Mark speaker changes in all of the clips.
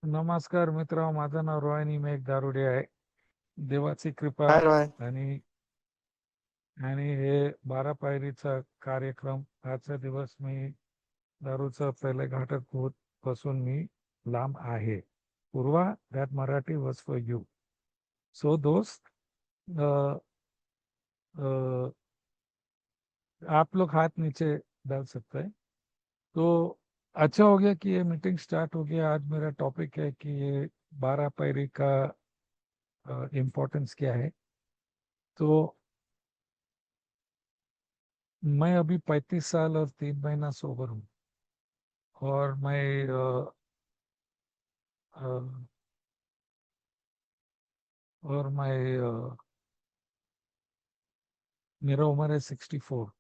Speaker 1: नमस्कार मित्र, माझं नाव रोहिणी मेघ दारुडे आहे. देवाची कृपा
Speaker 2: हाय रॉय.
Speaker 1: आणि आणि हे 12 पायरीचा कार्यक्रम. आजचा दिवस मी दारूचा पहिले घाटक होत पासून मी लांब आहे. Purva, that Marathi was for you. So दोस्त, अ, अ, आप लोग हाथ नीचे डाल सकते हैं तो अच्छा हो गया कि ये मीटिंग स्टार्ट हो गया। आज मेरा टॉपिक है कि ये 12 पायरी का इम्पोर्टेंस क्या है। तो मैं अभी 35 साल और 3 महीना सोबर हूँ। और अ, और मैं मेरा उम्र है 64।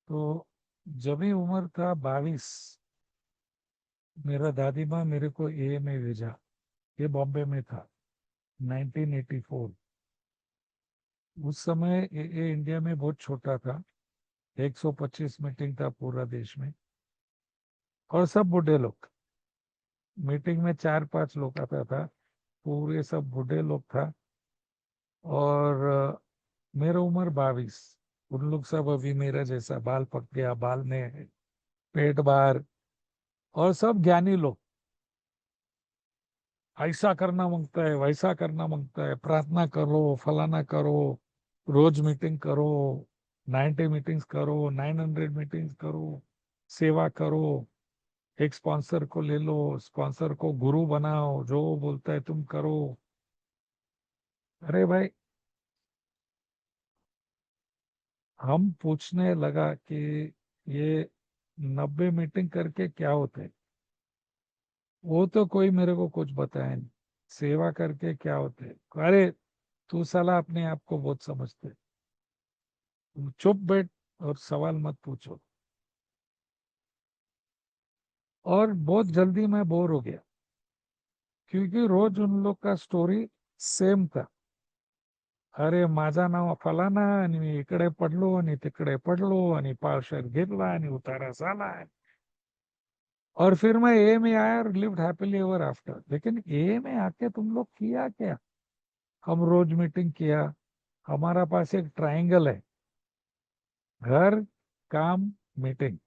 Speaker 1: तो जब ही उम्र था 22, मेरा दादी माँ मेरे को ए में भेजा। ये बॉम्बे में था, 1984। उस समय ए इंडिया में बहुत छोटा था। 125 मीटिंग था पूरा देश में, और सब बूढ़े लोग। मीटिंग में 4-5 लोग आता था, पूरे सब बूढ़े लोग था। और मेरा उम्र 22। उन लोग सब अभी मेरा जैसा, बाल पक गया, बाल में पेट बाहर, और सब ज्ञानी लोग। ऐसा करना मांगता है, वैसा करना मांगता है, प्रार्थना करो, फलाना करो, रोज मीटिंग करो, 90 मीटिंग्स करो, 900 मीटिंग्स करो, सेवा करो, एक स्पॉन्सर को ले लो, स्पॉन्सर को गुरु बनाओ, जो वो बोलता है तुम करो। अरे भाई, हम पूछने लगा कि ये 90 मीटिंग करके क्या होते है। वो तो कोई मेरे को कुछ बताया नहीं। सेवा करके क्या होते है। अरे, तू साला अपने आप को बहुत समझते है। तुम चुप बैठ और सवाल मत पूछो। और बहुत जल्दी मैं बोर हो गया, क्योंकि रोज उन लोग का स्टोरी सेम था। अरे, माझा नाव फलाना, आणि मी इकडे पडलो आणि तिकडे पडलो आणि पावशेर घेतला आणि उतारा झाला। और फिर मैं ए में आया और लिव्ड हैप्पीली एवर आफ्टर। लेकिन ए में आके तुम लोग किया क्या? हम रोज मीटिंग किया। हमारा पास एक ट्रायंगल है: घर, काम, मीटिंग।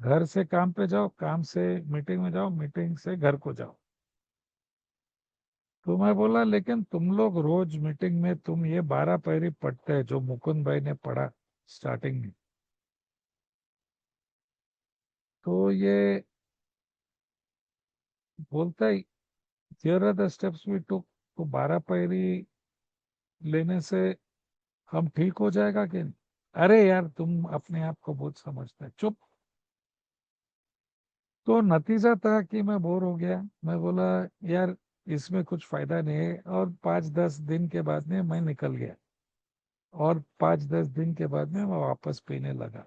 Speaker 1: घर से काम पे जाओ, काम से मीटिंग में जाओ, मीटिंग से घर को जाओ। तो मैं बोला, लेकिन तुम लोग रोज मीटिंग में तुम ये 12 पैरी पढ़ते हैं जो मुकुंद भाई ने पढ़ा स्टार्टिंग में। तो ये बोलता है, here are the steps we took. तो 12 पैरी लेने से हम ठीक हो जाएगा कि नहीं? अरे यार, तुम अपने आप को बहुत समझते हैं, चुप। तो नतीजा था कि मैं बोर हो गया। मैं बोला, यार, इसमें कुछ फायदा नहीं है। और 5-10 दिन के बाद में मैं निकल गया। और 5-10 दिन के बाद में मैं वापस पीने लगा।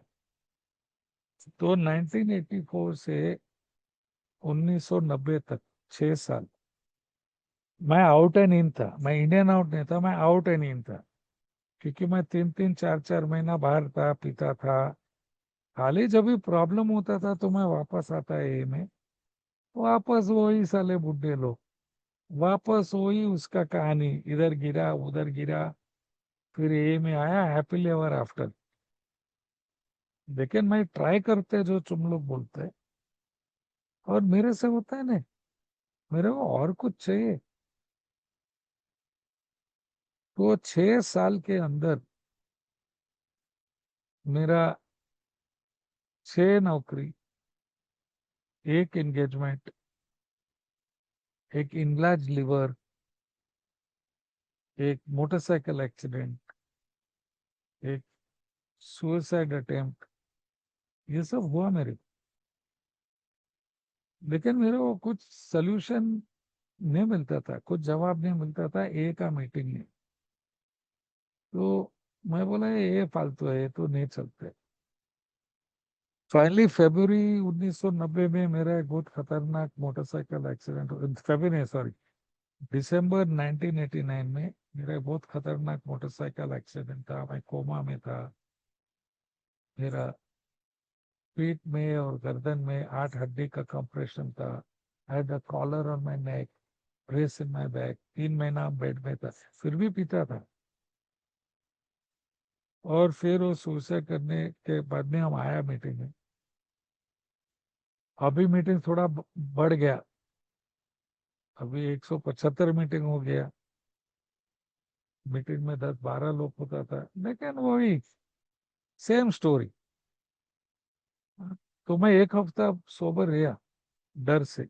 Speaker 1: तो 1984 से 1990 तक 6 साल मैं आउट एंड इन था। मैं इंडियन आउट नहीं था, मैं आउट एंड इन था। क्योंकि मैं 3-3, 4-4 महीना बाहर था, पीता था। खाली जब भी प्रॉब्लम होता था तो मैं वापस आता है ए में। वापस वही साले बुड्ढे लोग, वापस वही उसका कहानी, इधर गिरा उधर गिरा। फिर ए में आया, हैप्पीली एवर आफ्टर। लेकिन मैं ट्राई करते जो तुम लोग बोलते हैं, और मेरे से होता है ना। मेरे को और कुछ चाहिए। तो 6 साल के अंदर मेरा 6 नौकरी, एक एंगेजमेंट, एक इनलाज लिवर, एक मोटरसाइकिल एक्सीडेंट, एक सुसाइड अटेम्प्ट, ये सब हुआ मेरे को। लेकिन मेरे को कुछ सल्यूशन नहीं मिलता था, कुछ जवाब नहीं मिलता था ए का मीटिंग में। तो मैं बोला, ये फालतू है, ये तो नहीं चलते। फाइनली फरवरी 1990 में मेरा एक बहुत खतरनाक मोटरसाइकिल एक्सीडेंट। फरवरी नहीं, सॉरी, दिसंबर 1989 में मेरा एक बहुत खतरनाक मोटरसाइकिल एक्सीडेंट था। मैं कोमा में था। मेरा पीठ में और गर्दन में 8 हड्डी का कंप्रेशन था। I had a collar on my neck, brace in my back. 3 महीना बेड में था, फिर भी पीता था। और फिर वो सुसाइड करने के बाद में हम आया मीटिंग में। अभी मीटिंग थोड़ा बढ़ गया, अभी 175 मीटिंग हो गया। मीटिंग में 10-12 लोग होता था, लेकिन वही सेम स्टोरी। तो मैं एक हफ्ता सोबर रहा डर से,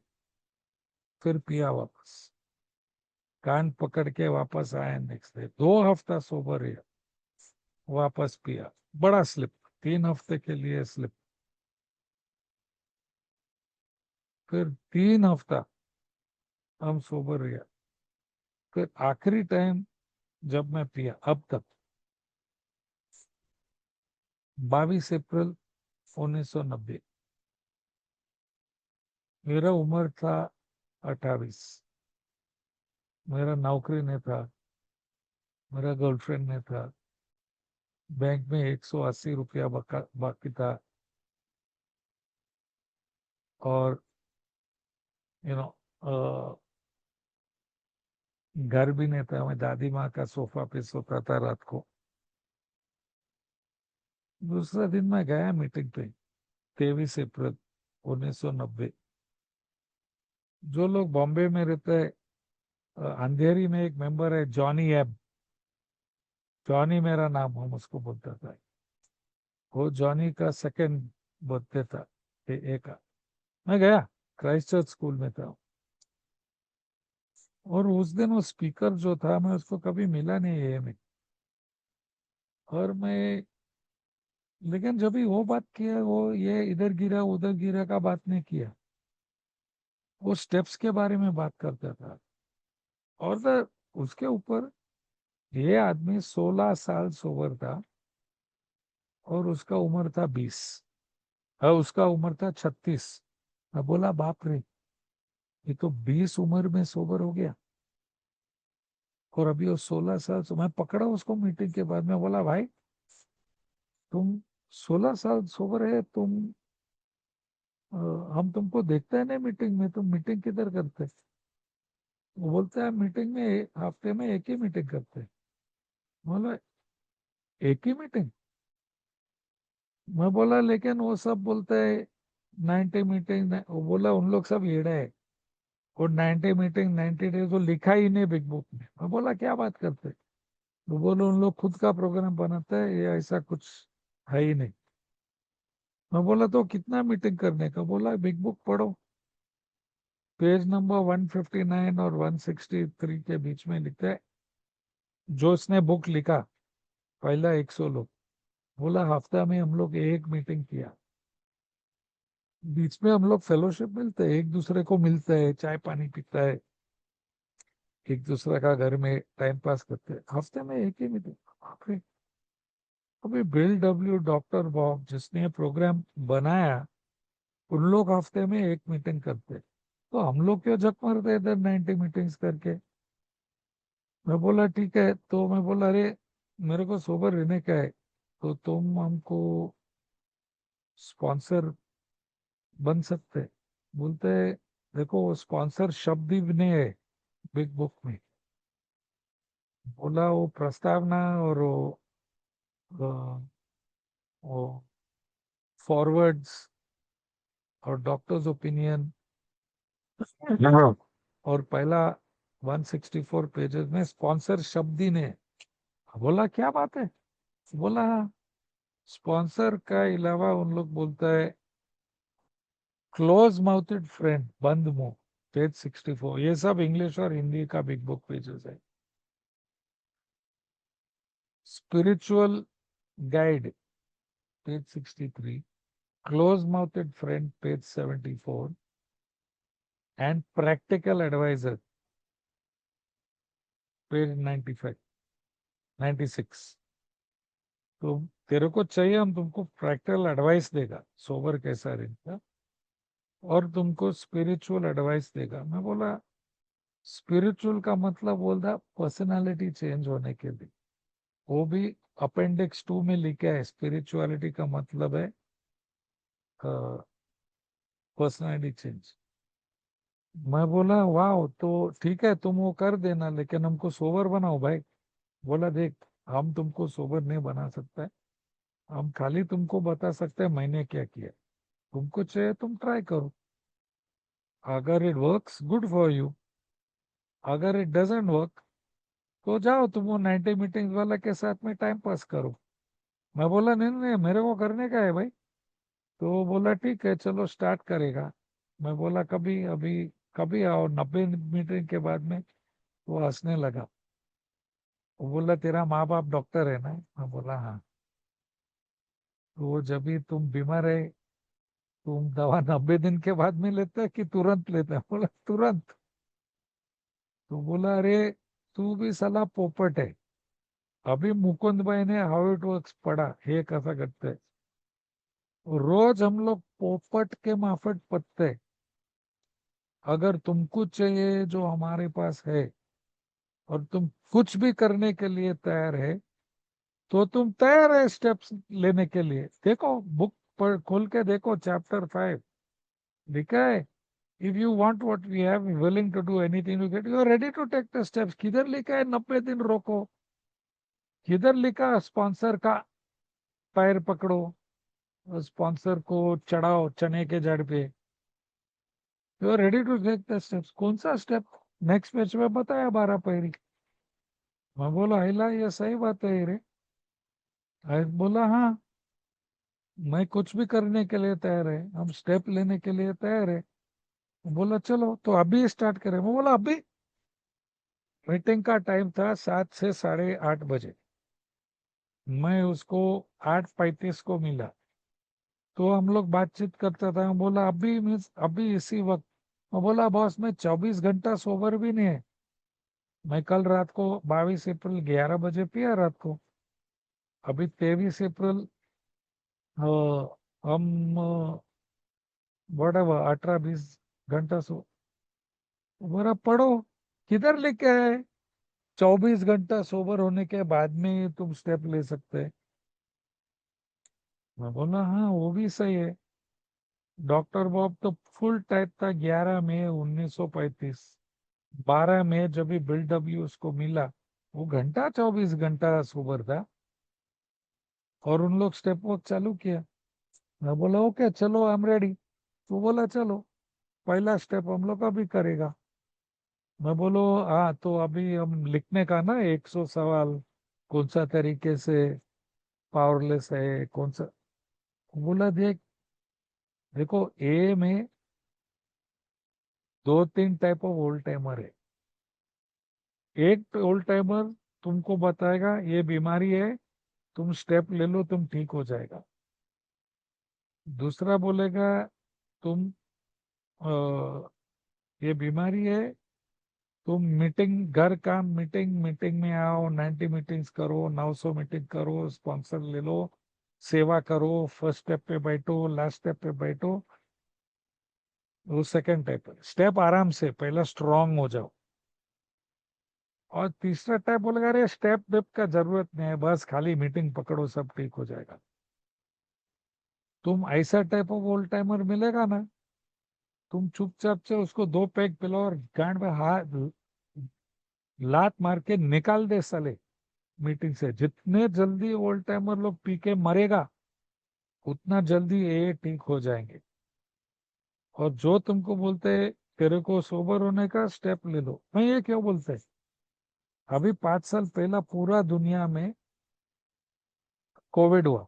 Speaker 1: फिर पिया वापस, कान पकड़ के वापस आया। नेक्स्ट डे 2 हफ्ता सोबर रहा, वापस पिया। बड़ा स्लिप, 3 हफ्ते के लिए स्लिप। फिर 3 हफ्ता हम सोबर रहा। फिर आखिरी टाइम जब मैं पिया, अब तक 22 अप्रैल 1990, मेरा उम्र था 28। मेरा नौकरी नहीं था, मेरा गर्लफ्रेंड नहीं था, बैंक में 180 रुपया बाकी था, और यू नो घर भी नहीं था। मैं दादी माँ का सोफा पे सोता था रात को। दूसरा दिन मैं गया मीटिंग पे, 23 अप्रैल 1990। जो लोग बॉम्बे में रहते हैं, अंधेरी में एक मेंबर है जॉनी एब। जॉनी मेरा नाम, हम उसको बोलता था। वो जॉनी का सेकंड बर्थडे था, एक। मैं गया, क्राइस्ट चर्च स्कूल में था। और उस दिन वो स्पीकर जो था, मैं उसको कभी मिला नहीं ये में। और मैं, लेकिन जब भी वो बात किया, वो ये इधर गिरा उधर गिरा का बात नहीं किया। वो स्टेप्स के बारे में बात करता था। और उसके ऊपर, ये आदमी 16 साल सोबर था, और उसका उम्र था 20। उसका उम्र था 36। मैं बोला बाप रे, ये तो 20 उम्र में सोबर हो गया। और अभी वो 16 साल। तो मैं पकड़ा उसको मीटिंग के बाद में, बोला भाई तुम 16 साल सोबर है तुम, अ, हम तुमको देखते हैं नहीं मीटिंग में, तुम मीटिंग किधर करते? वो बोलता है मीटिंग में हफ्ते में एक ही मीटिंग करते हैं। बोला एक ही मीटिंग? मैं बोला लेकिन वो सब बोलते हैं 90 मीटिंग। वो बोला उन लोग सब येड़ा है, वो 90 मीटिंग 90 डेज वो लिखा ही नहीं बिग बुक में। मैं बोला क्या बात करते? वो बोले उन लोग खुद का प्रोग्राम बनाते हैं, ये ऐसा कुछ है ही नहीं। मैं बोला तो कितना मीटिंग करने का? बोला बिग बुक पढ़ो, पेज नंबर 159 और 163 के बीच में लिखता है, जो उसने बुक लिखा पहला 100 लोग। बोला हफ्ता में हम लोग एक मीटिंग किया, बीच में हम लोग फेलोशिप मिलते हैं, एक दूसरे को मिलते हैं, चाय पानी पीता है, एक दूसरे का घर में टाइम पास करते हैं। हफ्ते में एक ही मीटिंग? बाप रे। अभी बिल डब्ल्यू, डॉक्टर बॉब जिसने प्रोग्राम बनाया, उन लोग हफ्ते में एक मीटिंग करते, तो हम लोग क्यों झक मारते इधर 90 मीटिंग्स करके? मैं बोला ठीक है। तो मैं बोला अरे, मेरे को सोबर रहने का है, तो तुम हमको स्पॉन्सर बन सकते? बोलते देखो स्पॉन्सर शब्द ही नहीं है बिग बुक में। बोला वो प्रस्तावना और वो फॉरवर्ड्स और डॉक्टर्स ओपिनियन, हाँ, और पहला 164 पेजेस में स्पॉन्सर शब्द ही नहीं है। बोला क्या बात है? बोला स्पॉन्सर का अलावा उन लोग बोलता है क्लोज माउथेड फ्रेंड, बंद मुंह, पेज 64। ये सब इंग्लिश और हिंदी का बिग बुक पेजेस है। Spiritual guide, page 63। Close mouthed friend, page 74। And practical adviser, page 95, 96। तो तेरे को चाहिए, हम तुमको प्रैक्टिकल एडवाइस देगा सोबर कैसा रहता, और तुमको स्पिरिचुअल एडवाइस देगा। मैं बोला स्पिरिचुअल का मतलब बोलता पर्सनालिटी चेंज होने के लिए। वो भी अपेंडिक्स 2 में लिखा है, स्पिरिचुअलिटी का मतलब है पर्सनालिटी चेंज। मैं बोला वाह, तो ठीक है तुम वो कर देना, लेकिन हमको सोबर बनाओ भाई। बोला देख, हम तुमको सोबर नहीं बना सकते, हम खाली तुमको बता सकते हैं मैंने क्या किया। तुमको चाहिए तुम ट्राई करो, अगर it works good for you, अगर इट डजेंट वर्क तो जाओ तुम वो 90 मीटिंग्स वाला के साथ में टाइम पास करो। मैं बोला नहीं नहीं, मेरे को करने का है भाई। तो वो बोला ठीक है चलो स्टार्ट करेगा। मैं बोला कभी अभी, कभी आओ 90 मीटिंग के बाद में। वो हंसने लगा। वो बोला तेरा माँ बाप डॉक्टर है ना? मैं बोला हाँ। तो वो जब भी तुम बीमार है, तुम दवा 90 दिन के बाद में लेते है कि तुरंत लेते है? बोला तुरंत। तो बोला अरे तू भी साला पोपट है। अभी मुकुंद भाई ने हाउ इट वर्क्स पढ़ा, हे कैसा करते हैं। रोज हम लोग पोपट के माफट पत्ते। अगर तुमको चाहिए जो हमारे पास है, और तुम कुछ भी करने के लिए तैयार है, तो तुम तैयार है स्टेप्स लेने के लिए। देखो बुक पर खोल के देखो, चैप्टर 5 लिखा है, if you want what we have, willing to do anything you get, you are ready to take the steps. किधर लिखा है 90 दिन रोको? किधर लिखा स्पॉन्सर का पैर पकड़ो, स्पॉन्सर को चढ़ाओ चने के जड़ पे? You are ready to take the steps. कौन सा स्टेप? नेक्स्ट पेज में बताया 12 पैरी। मैं बोला हिला, ये सही बात है रे। बोला हाँ, मैं कुछ भी करने के लिए तैयार है, हम स्टेप लेने के लिए तैयार है। बोला चलो तो अभी स्टार्ट करें। मैं बोला अभी। मीटिंग का टाइम था 7 से 8:30 बजे। मैं उसको 8:35 को मिला। तो हम लोग बातचीत करता था। मैं बोला अभी मीन्स अभी इसी वक्त? मैं बोला बॉस मैं 24 घंटा सोबर भी नहीं है। मैं कल रात को 22 अप्रैल 11 बजे पिया रात को। अभी 23 अप्रैल, हम वट एवर 18-20 घंटा सो। मेरा पढ़ो, किधर लिखे है 24 घंटा सोबर होने के बाद में ही तुम स्टेप ले सकते हैं? मैं बोला हाँ वो भी सही है। डॉक्टर बॉब तो फुल टाइप था 11 मई 1935। 12 मई जब भी बिल डब्ल्यू उसको मिला, वो घंटा 24 घंटा सोबर था। और उन लोग स्टेप वर्क चालू किया। मैं बोला ओके चलो आई एम रेडी। तो बोला चलो पहला स्टेप हम लोग अभी करेगा। मैं बोलो हाँ, तो अभी हम लिखने का ना 100 सवाल, कौन सा तरीके से पावरलेस है कौन सा। बोला देख, देखो ए में 2-3 टाइप ऑफ ओल्ड टाइमर है। एक ओल्ड टाइमर तुमको बताएगा ये बीमारी है, तुम स्टेप ले लो तुम ठीक हो जाएगा। दूसरा बोलेगा तुम ये बीमारी है, तुम मीटिंग घर का मीटिंग मीटिंग में आओ, 90 मीटिंग्स करो, 900 मीटिंग करो, स्पॉन्सर ले लो, सेवा करो, फर्स्ट स्टेप पे बैठो लास्ट स्टेप पे बैठो। वो सेकंड टाइप है। स्टेप आराम से पहला स्ट्रांग हो जाओ। और तीसरा टाइप बोलेगा अरे स्टेप वेप का जरूरत नहीं है, बस खाली मीटिंग पकड़ो सब ठीक हो जाएगा। तुम ऐसा टाइप ऑफ ओल्ड टाइमर मिलेगा ना, तुम चुपचाप से उसको 2 पैग पिलाओ और गांड में हाथ लात मार के निकाल दे साले मीटिंग से। जितने जल्दी ओल्ड टाइमर लोग पी के मरेगा, उतना जल्दी ये ठीक हो जाएंगे। और जो तुमको बोलते हैं तेरे को सोबर होने का स्टेप ले लो, मैं ये क्यों बोलते हैं? अभी 5 साल पहला पूरा दुनिया में कोविड हुआ।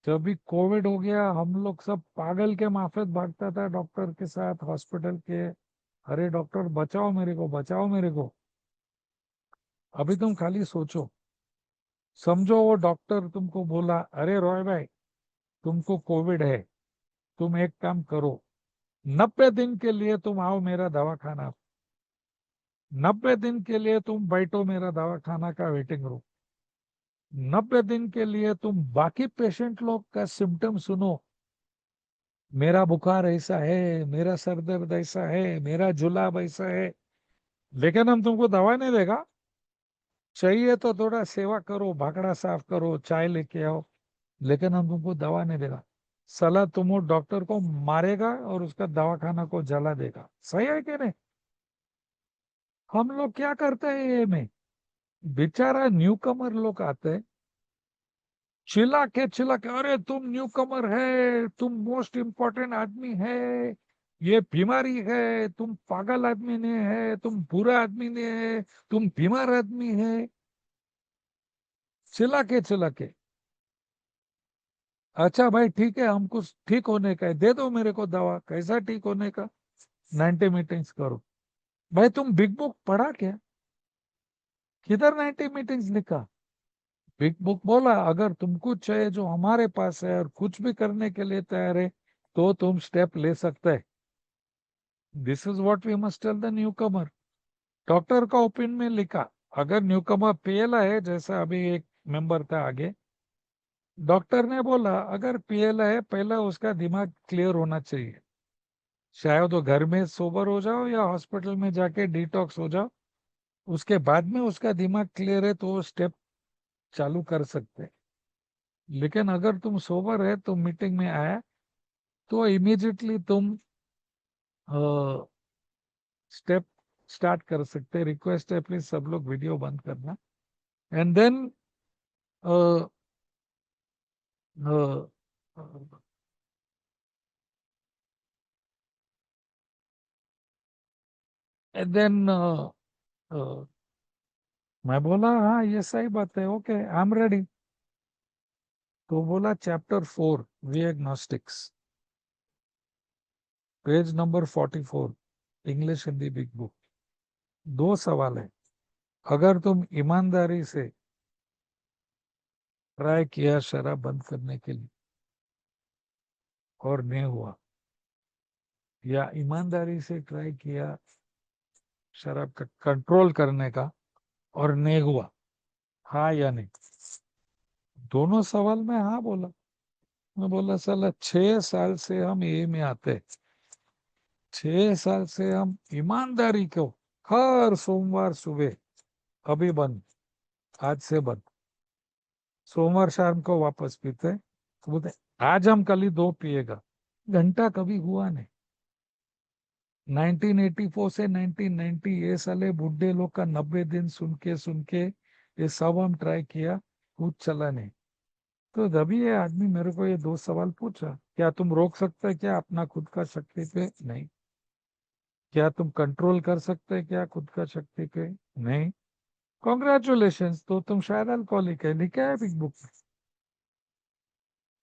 Speaker 1: जब भी कोविड हो गया हम लोग सब पागल के माफिक भागता था डॉक्टर के साथ हॉस्पिटल के। अरे डॉक्टर बचाओ मेरे को, बचाओ मेरे को। अभी तुम खाली सोचो, समझो वो डॉक्टर तुमको बोला अरे रॉय भाई तुमको कोविड है, तुम एक काम करो, 90 दिन के लिए तुम आओ मेरा दवाखाना, 90 दिन के लिए तुम बैठो मेरा दवाखाना का वेटिंग रूम, 90 दिन के लिए तुम बाकी पेशेंट लोग का सिम्टम सुनो, मेरा बुखार ऐसा है, मेरा सर दर्द ऐसा है, मेरा जुलाब ऐसा है। लेकिन हम तुमको दवा नहीं देगा। चाहिए तो थोड़ा सेवा करो, भागड़ा साफ करो, चाय लेके आओ, लेकिन हम तुमको दवा नहीं देगा। साला तुम वो डॉक्टर को मारेगा और उसका दवाखाना को जला देगा। सही है कि नहीं? हम लोग क्या करते हैं ये में, बेचारा न्यू कमर लोग आते हैं, चिल्ला के, अरे तुम न्यू कमर है, तुम मोस्ट इम्पोर्टेंट आदमी है, ये बीमारी है, तुम पागल आदमी ने है, तुम बुरा आदमी ने है, तुम बीमार आदमी है, चिल्ला के। अच्छा भाई ठीक है, हमको ठीक होने का है, दे दो मेरे को दवा, कैसा ठीक होने का? 90 मीटिंग्स करो। भाई तुम बिग बुक पढ़ा क्या? किधर 90 मीटिंग्स लिखा? बिग बुक बोला अगर तुमको चाहिए जो हमारे पास है और कुछ भी करने के लिए तैयार है, तो तुम स्टेप ले सकते हैं। This is what we must tell the newcomer. Doctor का ओपिनियन में लिखा, अगर न्यू कमर पीएलआई है, जैसा अभी एक मेंबर था आगे, डॉक्टर ने बोला अगर पीएलआई है, पहला उसका दिमाग क्लियर होना चाहिए। शायद वो घर में सोबर हो जाओ या हॉस्पिटल में जाके डिटॉक्स हो जाओ, उसके बाद में उसका दिमाग क्लियर है तो वो स्टेप चालू कर सकते हैं। लेकिन अगर तुम सोबर है, तुम मीटिंग में आया, तो इमीडिएटली तुम स्टेप स्टार्ट कर सकते हैं। रिक्वेस्ट है प्लीज सब लोग वीडियो बंद करना। एंड देन एंड देन मैं बोला हाँ ये सही बात है, ओके आई एम रेडी। तो बोला chapter 4 we agnostics, page number 44, English Hindi big book. 2 सवाल है, अगर तुम ईमानदारी से ट्राई किया शराब बंद करने के लिए और नहीं हुआ, या ईमानदारी से ट्राई किया शराब का कंट्रोल करने का और नहीं हुआ, हाँ या नहीं? दोनों सवाल में हाँ बोला। मैं बोला साला 6 साल से हम ये में आते हैं, 6 साल से हम ईमानदारी को हर सोमवार सुबह, अभी बंद, आज से बंद, सोमवार शाम को वापस पीते हैं। तो बोलते आज हम कल ही 2 पिएगा, घंटा कभी हुआ नहीं। 1984 से 1990 ये साले बुढ़े लोग का 90 दिन सुन के ये सब हम ट्राई किया, कुछ चला नहीं। तो तभी ये आदमी मेरे को ये 2 सवाल पूछा, क्या तुम रोक सकते हैं क्या अपना खुद का शक्ति पे? नहीं। क्या तुम कंट्रोल कर सकते हैं क्या खुद का शक्ति पे? नहीं। कॉन्ग्रेचुलेशन, तो तुम शायद अल्कोहलिक है, लिखा है बिग बुक में।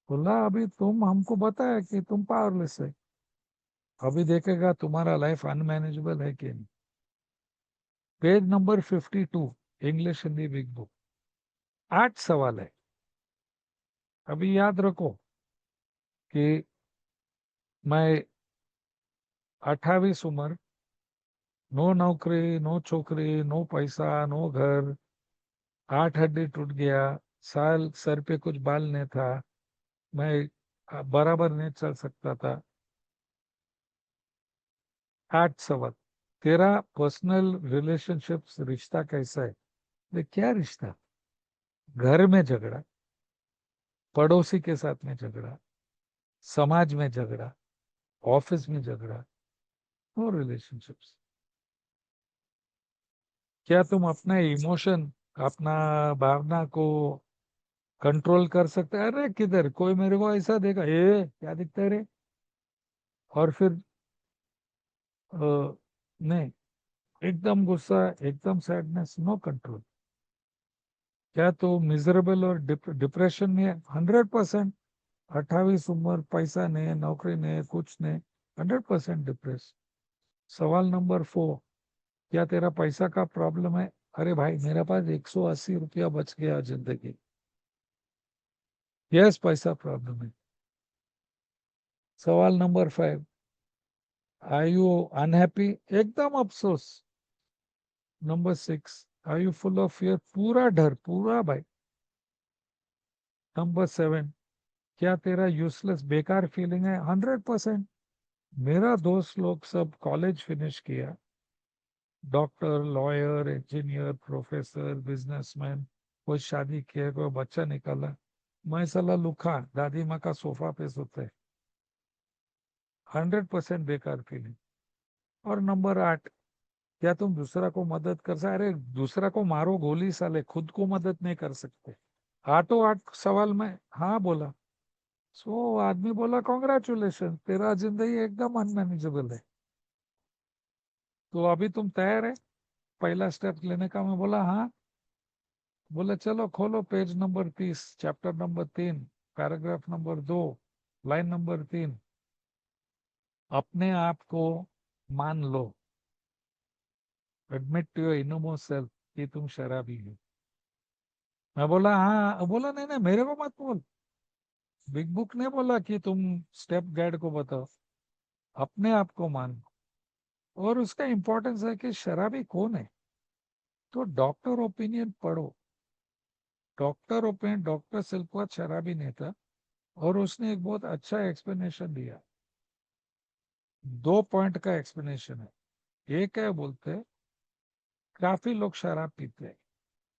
Speaker 1: बोला अभी तुम हमको बताया कि तुम पावरलेस है, अभी देखेगा तुम्हारा लाइफ अनमैनेजेबल है कि नहीं। Page number 52, English Hindi big book. 8 सवाल है। अभी याद रखो कि मैं 28 उम्र, नो नौकरी, नो छोकरी, नो पैसा, नो घर, 8 हड्डी टूट गया, साल सर पे कुछ बाल नहीं था, मैं बराबर नहीं चल सकता था। 8 सवाल। तेरा पर्सनल रिलेशनशिप रिश्ता कैसा है? देख क्या रिश्ता, घर में झगड़ा, पड़ोसी के साथ में झगड़ा, समाज में झगड़ा, ऑफिस में झगड़ा, और रिलेशनशिप्स। क्या तुम अपना इमोशन, अपना भावना को कंट्रोल कर सकते हैं? अरे किधर कोई मेरे को ऐसा देखा, ए क्या दिखता है रे, और फिर नहीं, एकदम गुस्सा, एकदम सैडनेस, नो कंट्रोल। क्या तो मिजरेबल और डिप्रेशन में? 100%। 28 उम्र, पैसा नहीं, नौकरी नहीं, कुछ नहीं, 100% डिप्रेस। सवाल नंबर 4, क्या तेरा पैसा का प्रॉब्लम है? अरे भाई मेरे पास 180 रुपया बच गया जिंदगी। यस, पैसा प्रॉब्लम है। सवाल नंबर 5, आर यू अनहैप्पी? एकदम अफसोस। Number 6, are you full of fear? पूरा डर, पूरा भाई। नंबर 7, क्या तेरा यूजलेस बेकार फीलिंग है? 100%। मेरा दोस्त लोग सब कॉलेज फिनिश किया, doctor, lawyer, engineer, professor, businessman, कोई शादी किया, कोई बच्चा निकाला। मैं साला लुखा दादी माँ का सोफा पे सोते, 100% बेकार फीलिंग। और नंबर 8, क्या तुम दूसरा को मदद कर सकते? अरे दूसरा को मारो गोली साले, खुद को मदद नहीं कर सकते? आठों आठ सवाल में हाँ बोला। सो आदमी बोला कॉन्ग्रेचुलेशन, तेरा जिंदगी एकदम अनमैनेजेबल है। तो अभी तुम तैयार है पहला स्टेप लेने का? मैं बोला हाँ। बोले चलो खोलो page number 30, chapter number 3, paragraph number 2, line number 3। अपने आप को मान लो, admit to your inmost self कि तुम शराबी हो। मैं बोला हाँ। बोला नहीं नहीं मेरे को मत बोल, बिग बुक ने बोला कि तुम स्टेप गाइड को बताओ, अपने आप को मान। और उसका इंपॉर्टेंस है कि शराबी कौन है, तो डॉक्टर ओपिनियन पढ़ो। डॉक्टर ओपिनियन, डॉक्टर सिल्कवाद शराबी नहीं था, और उसने एक बहुत अच्छा एक्सप्लेनेशन दिया। 2 पॉइंट का एक्सप्लेनेशन है। एक है बोलते हैं, काफी लोग शराब पीते हैं,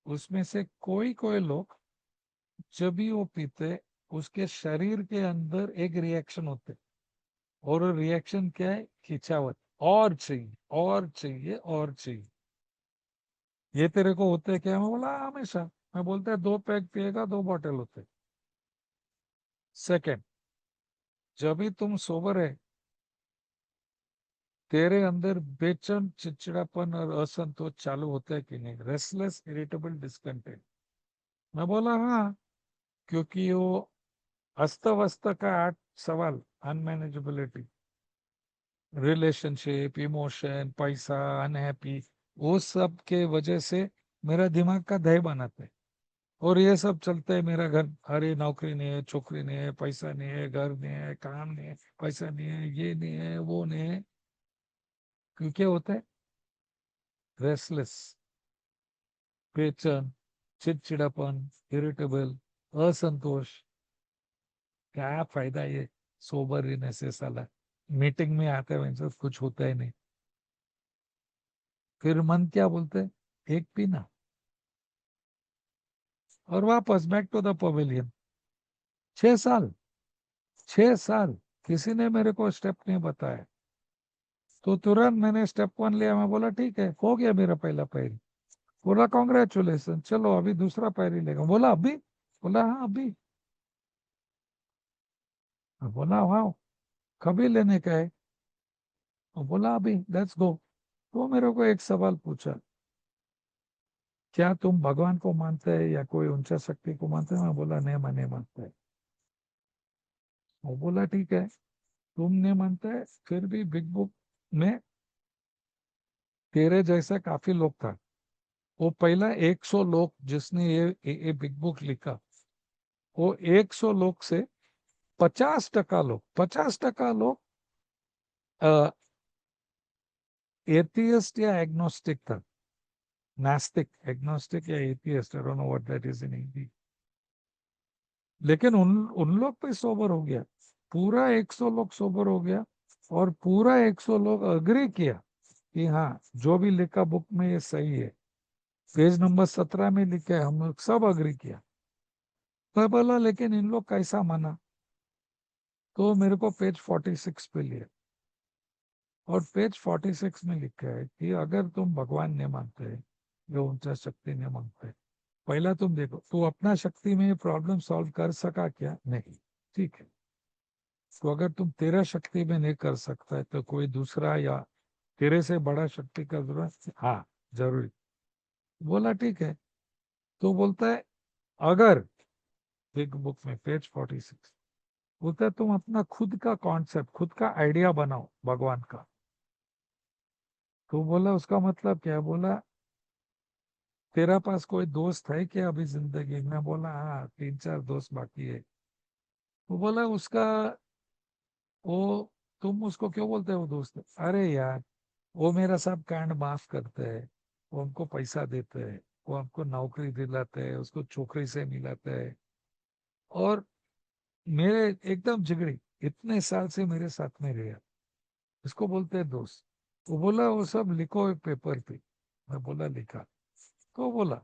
Speaker 1: उसमें से कोई कोई लोग जब भी वो पीते, उसके शरीर के अंदर एक रिएक्शन होते, और वो रिएक्शन क्या है? खिंचावत, और चाहिए और चाहिए और चाहिए। ये तेरे को होते है क्या? मैं बोला हमेशा। मैं बोलता है 2 पैक पिएगा 2 बॉटल होते। सेकंड, जब भी तुम सोबर है, तेरे अंदर बेचैन, चिड़चिड़ापन और असंतोष चालू होता है कि नहीं? Restless, irritable, discontent. मैं बोला हाँ, क्योंकि वो अस्त व्यस्त का 8 सवाल, अनमैनेजेबिलिटी, रिलेशनशिप, इमोशन, पैसा, अनहैप्पी, वो सब के वजह से मेरा दिमाग का दही बनाते हैं। और ये सब चलता है मेरा घर, अरे नौकरी नहीं है, छोकरी नहीं है, पैसा नहीं है, घर नहीं है, काम नहीं है, पैसा नहीं है, ये नहीं है, वो नहीं है। क्यों क्या होता है? रेस्टलेस, बेचैन, चिड़चिड़ापन, इरिटेबल, असंतोष। क्या फायदा ये सोबर रहने से साला? मीटिंग में आते हैं सब कुछ होता ही नहीं। फिर मन क्या बोलते हैं? एक पीना और वापस बैक टू द पवेलियन। 6 साल, 6 साल किसी ने मेरे को स्टेप नहीं बताया, तो तुरंत मैंने स्टेप 1 लिया। मैं बोला ठीक है, हो गया मेरा पहला पैरी। बोला कॉन्ग्रेचुलेसन, चलो अभी दूसरा पैरी लेगा। बोला अभी? बोला हाँ अभी। मैं बोला वाह, कभी लेने का है? वो बोला अभी, लेट्स गो। तो मेरे को एक सवाल पूछा, क्या तुम भगवान को मानते हैं या कोई ऊंचा शक्ति को मानते हैं? मैं बोला नहीं, मैं नहीं मानता है। वो बोला ठीक है, तुम नहीं मानते है, फिर भी बिग बुक में तेरे जैसा काफी लोग था। वो पहला 100 लोग जिसने ये बिग बुक लिखा, वो 100 लोग से 50% लोग, 50% लोग एथियस्ट या एग्नोस्टिक था। नास्तिक, एग्नोस्टिक या atheist, I don't know what that is in Hindi. लेकिन उन लोग पे सोबर हो गया, पूरा 100 लोग सोबर हो गया, और पूरा 100 लोग अग्री किया कि हाँ, जो भी लिखा बुक में ये सही है। पेज नंबर 17 में लिखा है, हम लोग सब अग्री किया। मैं बोला लेकिन इन लोग कैसा माना? तो मेरे को पेज 46 पे लिया, और पेज 46 में लिखा है कि अगर तुम भगवान नहीं मानते, जो ऊंचा शक्ति नहीं मानते, पहला तुम देखो तू अपना शक्ति में प्रॉब्लम सॉल्व कर सका क्या? नहीं। ठीक है, तो अगर तुम तेरा शक्ति में नहीं कर सकता है, तो कोई दूसरा या तेरे से बड़ा शक्ति का जरूरत? हाँ, जरूरी। बोला ठीक है। तो बोलता है अगर, बिग बुक में पेज 46, बोलता है तुम अपना खुद का कॉन्सेप्ट, खुद का आइडिया बनाओ भगवान का। तो बोला उसका मतलब क्या? बोला तेरा पास कोई दोस्त है क्या अभी जिंदगी में? बोला हाँ, 3 4 दोस्त बाकी है। वो बोला उसका, वो, तुम उसको क्यों बोलते हो वो दोस्त? अरे यार, वो मेरा सब कांड माफ करते हैं, वो हमको पैसा देते हैं, वो हमको नौकरी दिलाते हैं, उसको छोकरी से मिलाते हैं, और मेरे एकदम जिगड़ी, इतने साल से मेरे साथ में रहा। इसको बोलते हैं दोस्त। वो बोला वो सब लिखो एक पेपर पे। मैं बोला लिखा। तो बोला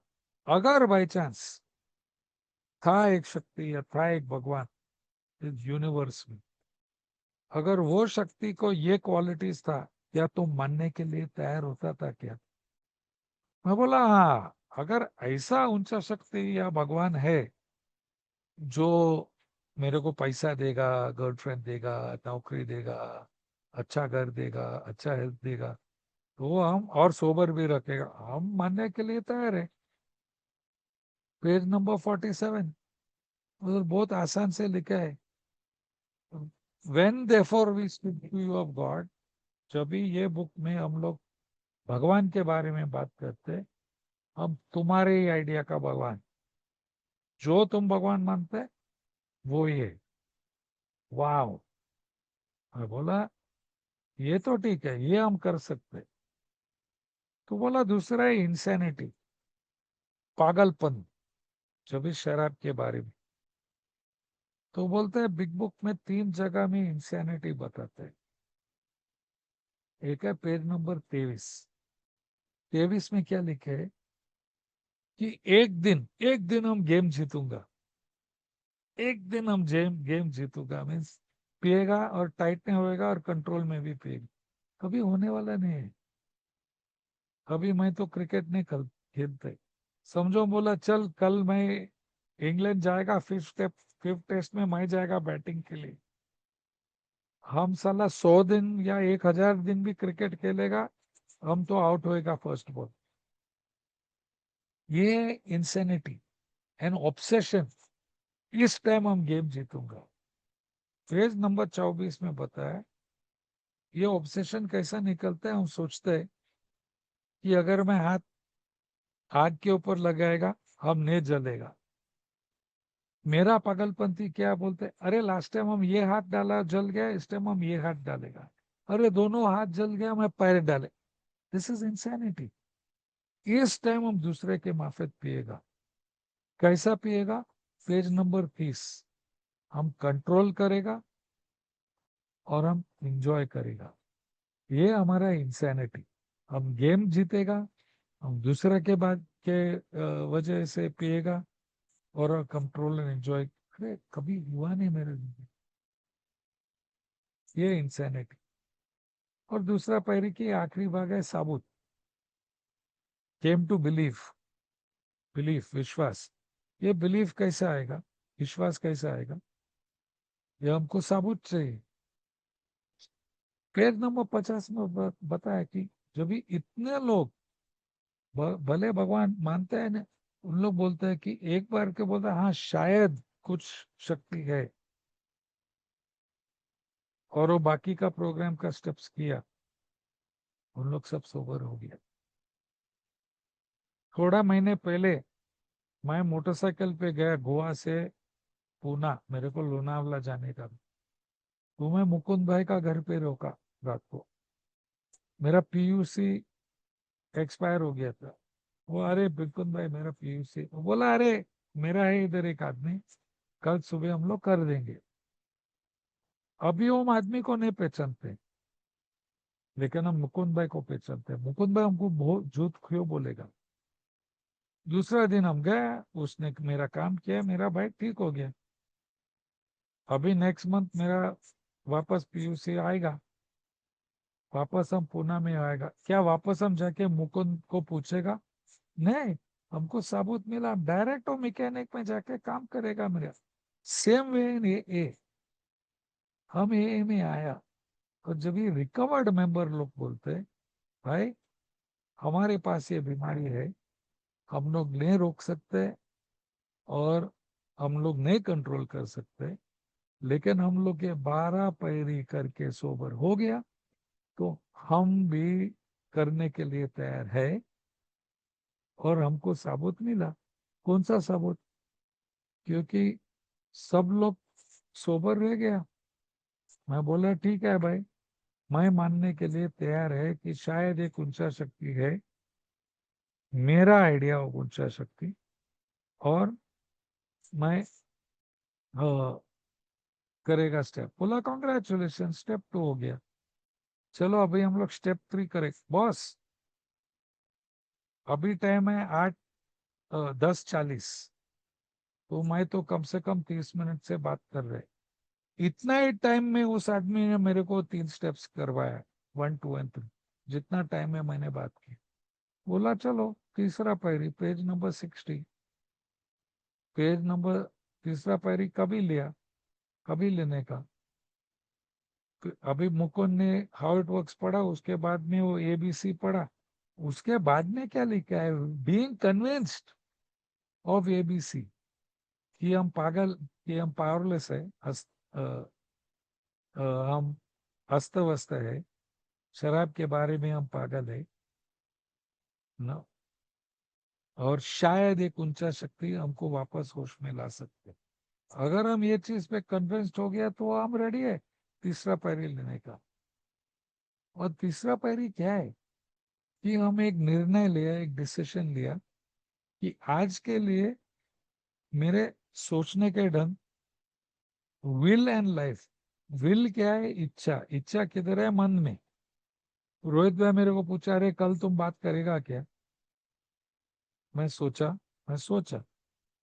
Speaker 1: अगर बाई चांस था एक शक्ति या था एक भगवान इस यूनिवर्स में, अगर वो शक्ति को ये क्वालिटीज था, क्या तुम मानने के लिए तैयार होता था क्या? मैं बोला हाँ, अगर ऐसा ऊंचा शक्ति या भगवान है जो मेरे को पैसा देगा, गर्लफ्रेंड देगा, नौकरी देगा, अच्छा घर देगा, अच्छा हेल्थ देगा, तो वो हम और सोबर भी रखेगा, हम मानने के लिए तैयार है। पेज नंबर 47 उधर बहुत आसान से लिखा है, when therefore we speak to you of God, जब भी ये बुक में हम लोग भगवान के बारे में बात करते हैं, हम तुम्हारे ही आइडिया का भगवान, जो तुम भगवान मानते हैं वो ये। वाह, मैं बोला ये तो ठीक है, ये हम कर सकते हैं। तो बोला दूसरा है इंसैनिटी, पागलपन, जब इस शराब के बारे में। तो बोलते हैं बिग बुक में 3 जगह में इंसैनिटी बताते हैं। एक है पेज नंबर 23। 23 में क्या लिखे है कि एक दिन हम गेम जीतूंगा, एक दिन हम गेम गेम जीतूंगा मीन्स पिएगा और टाइट नहीं होएगा और कंट्रोल में भी पिएगा। कभी होने वाला नहीं है। अभी मैं तो क्रिकेट नहीं खेलते, समझो बोला चल कल मैं इंग्लैंड जाएगा, फिफ्थ टेस्ट में मैं जाएगा बैटिंग के लिए, हम साला 100 दिन या 1000 दिन भी क्रिकेट खेलेगा, हम तो आउट होएगा फर्स्ट बॉल। ये इंसेनिटी एंड ऑब्सेशन, इस टाइम हम गेम जीतूंगा। पेज नंबर 24 में बताया ये ऑब्सेशन कैसा निकलता है। हम सोचते हैं कि अगर मैं हाथ आग के ऊपर लगाएगा हम नहीं जलेगा। मेरा पागलपंथी क्या बोलते, अरे लास्ट टाइम हम ये हाथ डाला जल गया, इस टाइम हम ये हाथ डालेगा, अरे दोनों हाथ जल गया मैं पैर डाले। This is insanity. इस टाइम हम दूसरे के माफिक पिएगा। कैसा पिएगा? Page number 30। हम कंट्रोल करेगा और हम इंजॉय करेगा, ये हमारा इंसैनिटी। हम गेम जीतेगा, हम दूसरे के बाद के वजह से पिएगा और कंट्रोल एंड एंजॉय। अरे कभी हुआ नहीं मेरे जिंदगी, ये इंसैनिटी। और दूसरा पैरी की आखिरी भाग है साबुत, केम टू बिलीव, बिलीफ विश्वास। ये बिलीफ कैसा आएगा, विश्वास कैसा आएगा? ये हमको साबुत चाहिए। पेज नंबर 50 में बताया कि जब भी इतने लोग भले भगवान मानते हैं ना, उन लोग बोलते हैं कि एक बार के बोलते हैं हाँ शायद कुछ शक्ति है, और वो बाकी का प्रोग्राम का स्टेप्स किया, उन लोग सब सोबर हो गया। थोड़ा महीने पहले मैं मोटरसाइकिल पे गया गोवा से पूना, मेरे को लोनावला जाने का। तो मैं मुकुंद भाई का घर पे रोका रात को, मेरा पीयूसी एक्सपायर हो गया था। वो अरे बिल्कुल भाई मेरा पीयूसी, वो बोला अरे मेरा है इधर एक आदमी, कल सुबह हम लोग कर देंगे। अभी हम आदमी को नहीं पहचानते, लेकिन हम मुकुंद भाई को पहचानते हैं। मुकुंद भाई हमको बहुत झूठ क्यों बोलेगा? दूसरा दिन हम गए, उसने मेरा काम किया, मेरा भाई ठीक हो गया। अभी नेक्स्ट मंथ मेरा वापस पीयूसी आएगा, वापस हम पूना में आएगा। क्या वापस हम जाके मुकुंद को पूछेगा? नहीं, हमको साबुत मिला, डायरेक्ट वो मैकेनिक में जाके काम करेगा मेरा। सेम वे इन ए, हम ए में आया। और जब ये रिकवर्ड मेंबर लोग बोलते हैं भाई हमारे पास ये बीमारी है, हम लोग नहीं रोक सकते और हम लोग नहीं कंट्रोल कर सकते, लेकिन हम लोग ये 12 पैरी करके सोबर हो गया, तो हम भी करने के लिए तैयार है। और हमको साबुत मिला। कौन सा साबुत? क्योंकि सब लोग सोबर रह गया। मैं बोला ठीक है भाई, मैं मानने के लिए तैयार है कि शायद एक ऊंचा शक्ति है, मेरा आइडिया ऊंचा शक्ति। और मैं करेगा स्टेप। बोला कॉन्ग्रेचुलेशन, स्टेप 2 हो गया। चलो अभी हम लोग स्टेप 3 करें बॉस। अभी टाइम है 8 10:40। तो मैं तो कम से कम 30 मिनट से बात कर रहे। इतना ही टाइम में उस आदमी ने मेरे को 3 स्टेप्स करवाया, 1 2 एंड 3, जितना टाइम में मैंने बात की। बोला चलो तीसरा पायरी, पेज नंबर 60। पेज नंबर तीसरा पायरी कभी लिया, कभी लेने का। अभी मुकुंद ने हाउ इट वर्क्स पढ़ा, उसके बाद में वो ABC पढ़ा, उसके बाद में क्या लिखा है, बीइंग कन्विंस्ड ऑफ ABC, कि हम पागल, कि हम पावरलेस है, अ, हम अस्त व्यस्त है, शराब के बारे में हम पागल है ना, और शायद एक ऊंचा शक्ति हमको वापस होश में ला सकते हैं। अगर हम ये चीज पे कन्विंस्ड हो गया तो हम रेडी है तीसरा पैरी लेने का। और तीसरा पैरी क्या है कि हम एक निर्णय लिया, एक डिसीजन लिया कि आज के लिए मेरे सोचने के ढंग, विल एंड लाइफ। विल क्या है, इच्छा। इच्छा किधर है, मन में। रोहित भाई मेरे को पूछा, अरे कल तुम बात करेगा क्या? मैं सोचा, मैं सोचा,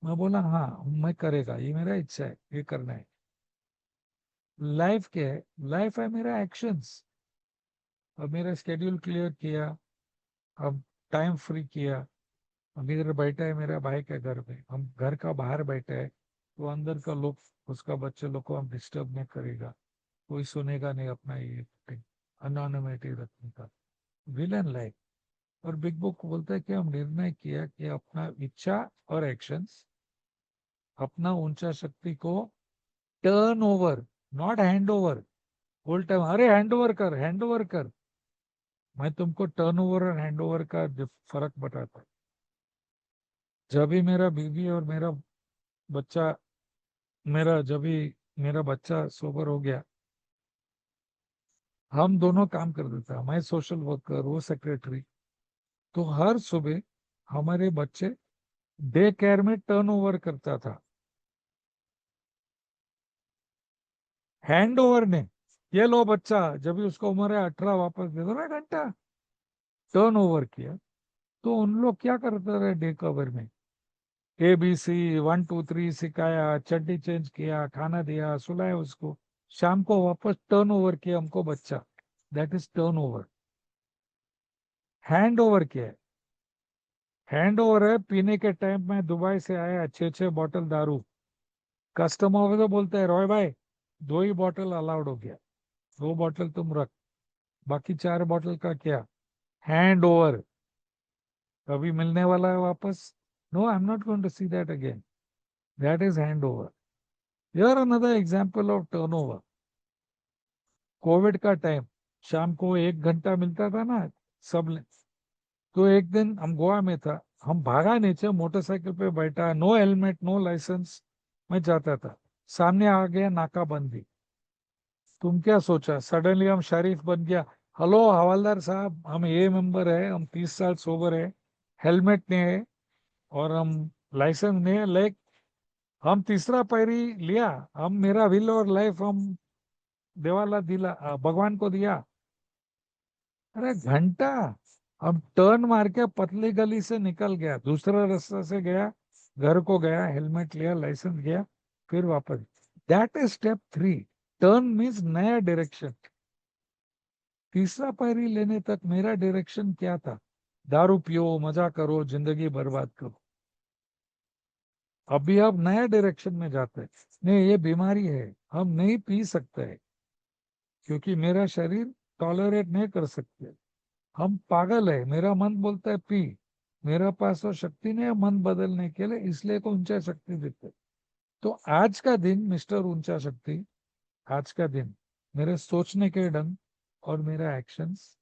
Speaker 1: मैं बोला हाँ मैं करेगा, ये मेरा इच्छा है, ये करना है। लाइफ क्या है, लाइफ है मेरा एक्शंस। अब मेरा स्केड्यूल क्लियर किया, अब टाइम फ्री किया। अब इधर बैठा है मेरा भाई के घर में, हम घर का बाहर बैठे हैं, तो अंदर का लोग, उसका बच्चे लोग को हम डिस्टर्ब नहीं करेगा, कोई सुनेगा नहीं अपना ये अनोनिमिटी रखने का। Will and life. और बिग बुक बोलता है कि हम निर्णय किया कि अपना इच्छा और एक्शंस, अपना ऊंचा शक्ति को turn over, not hand over. Whole time अरे हैंड ओवर कर, हैंड ओवर कर। मैं तुमको टर्न ओवर और हैंड ओवर का फर्क बताता हूँ। जब भी मेरा बीवी और मेरा बच्चा, जब भी मेरा बच्चा सोबर हो गया, हम दोनों काम कर देता, मैं सोशल वर्कर, वो सेक्रेटरी। तो हर सुबह हमारे बच्चे डे केयर में टर्न ओवर करता था। हैंड ओवर ने, ये लो बच्चा, जब भी उसको उम्र है 18 वापस दे दो ना घंटा। टर्न ओवर किया। तो उन लोग क्या करते रहे डे कवर में, ABC 1 2 3 सिखाया, चड्डी चेंज किया, खाना दिया, सुलाया उसको, शाम को वापस टर्न ओवर किया हमको बच्चा। That is turn over. Hand over क्या है? हैंड ओवर है पीने के टाइम में दुबई से आया 6 6 बॉटल दारू, कस्टमर ऑफिसर बोलते हैं रॉय भाई 2 ही बॉटल अलाउड हो गया, 2 बॉटल तुम रख, बाकी 4 बॉटल का क्या? Hand over. कभी मिलने वाला है वापस? No, I am not going to see that again. That is hand over. Here another example of turnover. Covid का टाइम, शाम को 1 घंटा मिलता था ना सब तो एक दिन हम गोवा में था, हम भागा नीचे, मोटरसाइकिल पे बैठा, नो हेलमेट नो लाइसेंस, मैं जाता था, सामने आ गया नाकाबंदी। तुम क्या सोचा, सडनली हम शरीफ बन गया, हेलो हवलदार साहब हम ये मेंबर है, हम 30 साल सोबर है, हेलमेट नहीं है और हम लाइसेंस नहीं है, लाइक हम तीसरा पैरी लिया, हम मेरा विल और लाइफ हम देवाला दिला, भगवान को दिया। अरे घंटा, हम टर्न मार के पतली गली से निकल गया, दूसरा रास्ता से गया, घर को गया, हेलमेट लिया, लाइसेंस गया, फिर वापस। That is step 3। Turn means नया डायरेक्शन। तीसरा पैरी लेने तक मेरा डायरेक्शन क्या था, दारू पियो, मजा करो, जिंदगी बर्बाद करो। अभी अब नया डायरेक्शन में जाते हैं, नहीं ये बीमारी है, हम नहीं पी सकते हैं, क्योंकि मेरा शरीर टॉलरेट नहीं कर सकते, हम पागल है, मेरा मन बोलता है पी, मेरा पास वो शक्ति नहीं है मन बदलने के लिए, इसलिए को ऊंचा शक्ति देते। तो आज का दिन मिस्टर ऊंचा शक्ति, आज का दिन मेरे सोचने के ढंग और मेरा एक्शंस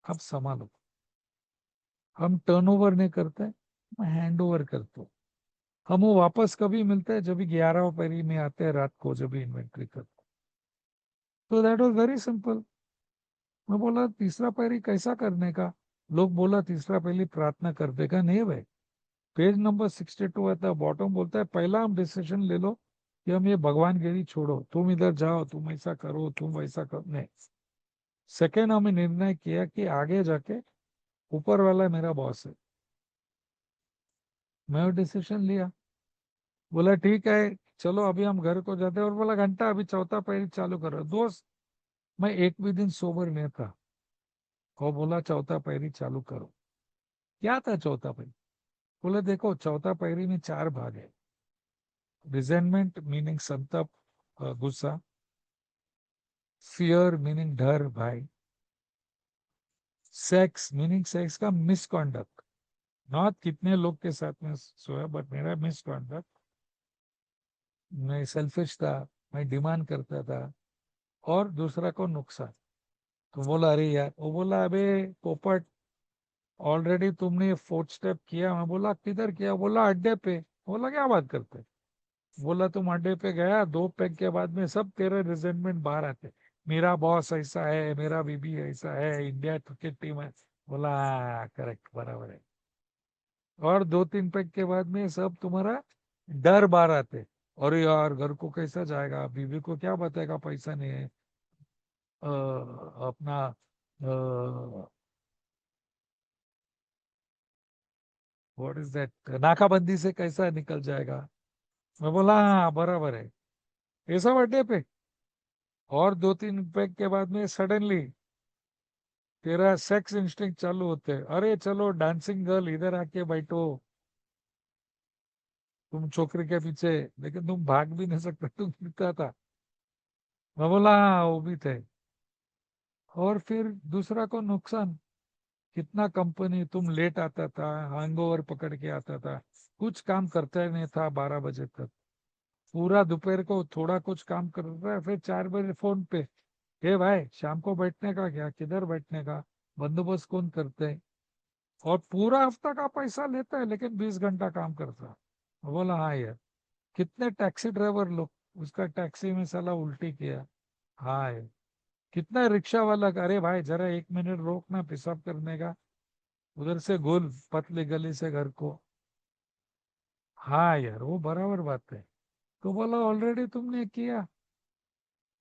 Speaker 1: अब संभालो। हम टर्न ओवर नहीं करते, हम हैंड ओवर करते हैं। हम वो वापस कभी मिलते हैं जब 11 परी में आते हैं रात को, जब इन्वेंट्री करते हैं। तो दैट वाज वेरी सिंपल। मैं बोला तीसरा पहरी कैसा करने का? लोग बोला तीसरा पहली प्रार्थना करने का, नहीं भाई। पेज नंबर 62 आता है, बॉटम बोलता है पहला हम डिसीजन ले लो कि हम ये भगवानगिरी छोड़ो, तुम इधर जाओ, तुम ऐसा करो, तुम वैसा करो, नहीं। सेकेंड हमें निर्णय किया कि आगे जाके ऊपर वाला मेरा बॉस है। मैं वो डिसीजन लिया, बोला ठीक है, चलो अभी हम घर को जाते हैं। और बोला घंटा अभी चौथा पहरी चालू करो दोस्त। मैं एक भी दिन सोबर नहीं था। और बोला चौथा पहरी चालू करो। क्या था चौथा पहरी? बोले देखो चौथा पहरी में चार भाग है। रिजेंटमेंट मीनिंग संताप, गुस्सा। फियर मीनिंग डर भाई। सेक्स मीनिंग सेक्स का मिसकॉन्डक्ट, नॉट कितने लोग के साथ में सोया, बट मेरा मिसकॉन्डक्ट। मैं सेल्फिश था, मैं डिमांड करता था। और दूसरा को नुकसान। तो बोला अरे यार, वो बोला अबे पोपट, ऑलरेडी तुमने फोर्थ स्टेप किया। मैं बोला किधर किया? बोला अड्डे पे। बोला क्या बात करते? बोला तुम अड्डे पे गया, दो पैक के बाद में सब तेरे रिजेंटमेंट बाहर आते। मेरा बॉस ऐसा है, मेरा बीबी ऐसा है, इंडिया क्रिकेट टीम है। बोला करेक्ट, बराबर है। और दो तीन पैक के बाद में सब तुम्हारा डर बाहर आते। और यार घर को कैसा जाएगा, बीबी को क्या बताएगा पैसा नहीं है, अपना व्हाट इज दैट, नाकाबंदी से कैसा निकल जाएगा। मैं बोला हाँ बराबर है। ये सब अड्डे पे। और दो तीन पैक के बाद में सडनली तेरा सेक्स इंस्टिंक्ट चालू होते हैं। अरे चलो डांसिंग गर्ल इधर आके बैठो, तुम छोकरी के पीछे। लेकिन तुम भाग भी नहीं सकते, तुम दिखता था। मैं बोला हाँ वो भी थे। और फिर दूसरा को नुकसान। कितना कंपनी तुम लेट आता था, हैंगओवर पकड़ के आता था, कुछ काम करता ही नहीं था 12 बजे तक। पूरा दोपहर को थोड़ा कुछ काम कर रहा है, फिर 4 बजे फोन पे, हे भाई शाम को बैठने का क्या, किधर बैठने का, बंदोबस्त कौन करते हैं? और पूरा हफ्ता का पैसा लेता है लेकिन 20 घंटा काम करता है। मैं बोला हाँ यार। कितने टैक्सी ड्राइवर लोग, उसका टैक्सी में साला उल्टी किया। हाँ यार। कितना रिक्शा वाला, अरे भाई जरा 1 मिनट रोकना पेशाब करने का, उधर से गोल पतली गली से घर को। हाँ यार वो बराबर बात है। तो बोला ऑलरेडी तुमने किया।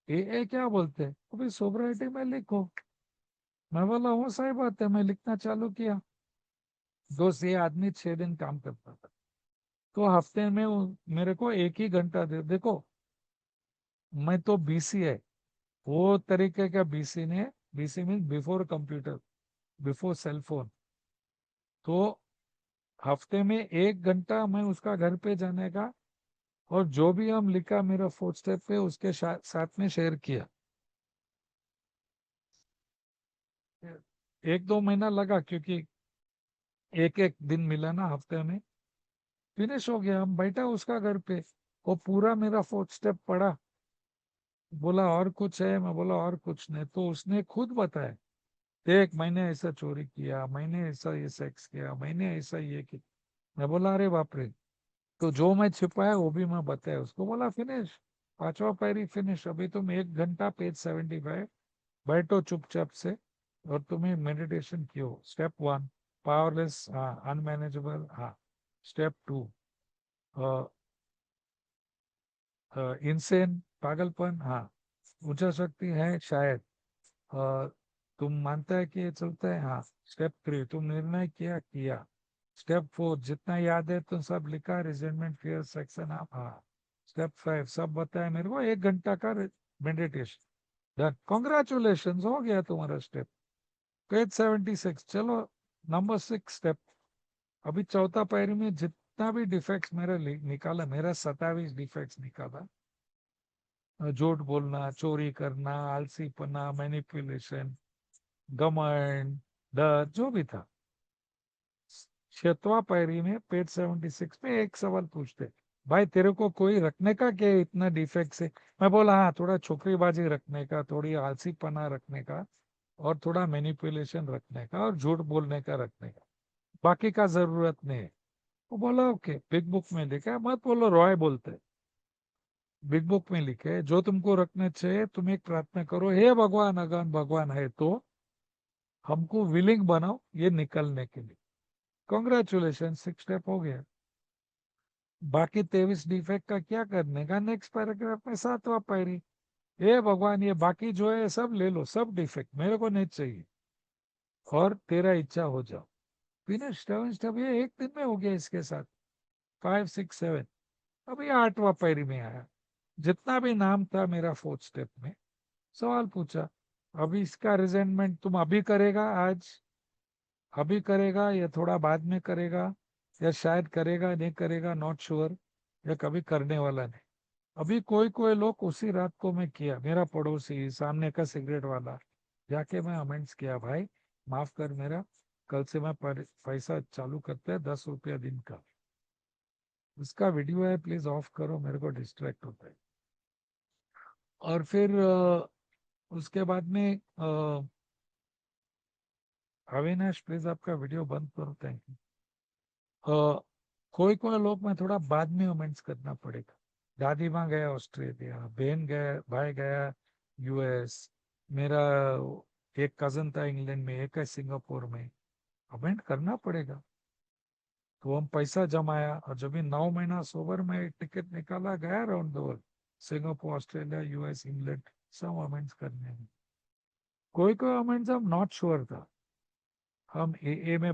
Speaker 1: ये क्या बोलते हैं अभी सोब्राइटी में लिखो। मैं बोला वो सही बात है, मैं लिखना चालू किया। दोस्त ये आदमी 6 दिन काम करता था। तो हफ्ते में मेरे को एक ही घंटा दे। देखो मैं तो बीसी है, वो तरीके का बीसी ने। BC mean before computer, before cell phone. तो हफ्ते में एक घंटा मैं उसका घर पे जाने का, और जो भी हम लिखा मेरा फोर्थ स्टेप पे उसके साथ में शेयर किया। एक दो महीना लगा क्योंकि एक एक दिन मिला ना हफ्ते में। फिनिश हो गया, हम बैठा उसका घर पे। वो पूरा मेरा फोर्थ स्टेप पढ़ा। बोला और कुछ है? मैं बोला और कुछ नहीं। तो उसने खुद बताया, देख मैंने ऐसा चोरी किया, मैंने ऐसा ये सेक्स किया, मैंने ऐसा ये किया। मैं बोला अरे बाप रे। तो जो मैं छिपाया वो भी मैं बताया उसको। बोला फिनिश, पांचवा पैरी फिनिश। अभी तुम 1 घंटा पेज 75 बैठो चुपचाप से, और तुम्हें मेडिटेशन कियो। स्टेप 1 पावरलेस, हाँ अनमैनेजेबल, हाँ। स्टेप 2 इंसेन, पागलपन, हाँ। ऊर्जा शक्ति है शायद, अ, तुम मानता है कि ये चलता है, हाँ। स्टेप 3 तुम निर्णय किया किया। स्टेप 4 जितना याद है तो सब लिखा, रिजेंटमेंट फियर सेक्शन आप, हाँ। स्टेप 5 सब बताया मेरे को, 1 घंटा का मेडिटेशन। डन, कॉन्ग्रेचुलेशन, हो गया तुम्हारा स्टेप। पेज 76। चलो नंबर 6 स्टेप। अभी चौथा पैरी में जितना भी डिफेक्ट्स मेरे निकाला, मेरा 27 डिफेक्ट्स निकाला। झूठ बोलना, चोरी करना, आलसीपना, मैनिपुलेशन, घमंड, डर, जो भी था। छठवां पायरी में पेज 76 में एक सवाल पूछते, भाई तेरे को कोई रखने का क्या इतना डिफेक्ट है? मैं बोला हाँ, थोड़ा छोकरीबाजी रखने का, थोड़ी आलसीपना रखने का, और थोड़ा मैनिपुलेशन रखने का, और झूठ बोलने का रखने का। बाकी का जरूरत नहीं है। वो बोला ओके, बिग बुक में लिखा है, मत बोलो रॉय बोलते। बिग बुक में लिखे है, जो तुमको रखने चाहिए तुम एक प्रार्थना करो, हे भगवान, अगर भगवान है तो हमको विलिंग बनाओ ये निकलने के लिए। कॉन्ग्रेचुलेशन, 6 स्टेप हो गया। बाकी 23 डिफेक्ट का क्या करने का? नेक्स्ट पैराग्राफ में 7वां पायरी, हे भगवान ये बाकी जो है सब ले लो, सब डिफेक्ट मेरे को नहीं चाहिए, और तेरा इच्छा हो जाओ। फिनिश 7 स्टेप, ये एक दिन में हो गया इसके साथ। 5 6 7 अभी 8वां पैरी में आया, जितना भी नाम था मेरा फोर्थ स्टेप में, सवाल पूछा, अभी इसका रिजेंटमेंट तुम अभी करेगा, आज अभी करेगा या थोड़ा बाद में करेगा, या शायद करेगा नहीं करेगा नॉट श्योर, या कभी करने वाला नहीं। अभी कोई कोई लोग उसी रात को मैं किया, मेरा पड़ोसी सामने का सिगरेट वाला, जाके मैं अमेंड्स किया, भाई माफ कर मेरा, कल से मैं पैसा चालू करते हैं 10 रुपया दिन का, उसका वीडियो है प्लीज ऑफ करो, मेरे को डिस्ट्रैक्ट होता है। और फिर उसके बाद में अविनाश प्लीज आपका वीडियो बंद करो, थैंक यू। कोई कोई लोग में थोड़ा बाद में कमेंट्स करना पड़ेगा। दादी माँ गया ऑस्ट्रेलिया, बहन गया, भाई गया यूएस, मेरा एक कजन था इंग्लैंड में, एक है सिंगापुर में, कमेंट करना पड़ेगा। तो हम पैसा जमाया, और जब भी 9 महीना सोबर में टिकट निकाला, गया around the world, Singapore, Australia, US, England, सब कमेंट्स करने में। कोई कोई कमेंट्स हम नॉट श्योर था। हम ए में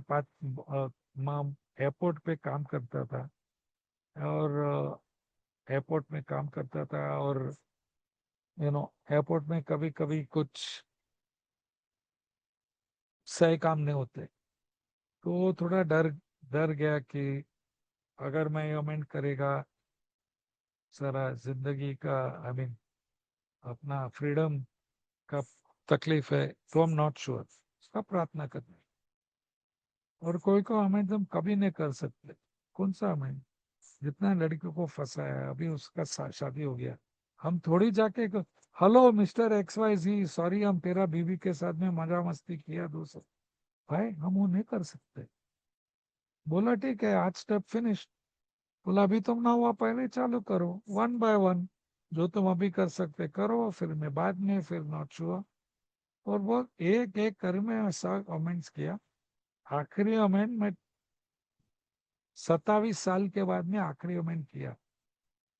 Speaker 1: एयरपोर्ट पे काम करता था, और एयरपोर्ट में काम करता था, और एयरपोर्ट में कभी कभी कुछ सही काम नहीं होते, तो थोड़ा डर डर गया कि अगर मैं कमेंट करेगा सारा जिंदगी का, आई मीन अपना फ्रीडम का तकलीफ है, तो हम नॉट श्योर, उसका प्रार्थना करना। और कोई को हमें हम कभी नहीं कर सकते। कौन सा हमें, जितना लड़कियों को फंसाया है, अभी उसका शादी हो गया, हम थोड़ी जाके हेलो मिस्टर एक्स वाई जी, सॉरी हम तेरा बीवी के साथ में मजा मस्ती किया दोस्त, भाई हम वो नहीं कर सकते। बोला ठीक है, आज स्टेप फिनिश। बोला अभी तुम ना हुआ, पहले चालू करो, वन बाय वन, जो तुम अभी कर सकते करो, फिर मैं बाद में, फिर नॉट हुआ। और वो एक एक कर में ऐसा कमेंट्स किया। आखिरी कमेंट मैं 27 साल के बाद में आखिरी कमेंट किया,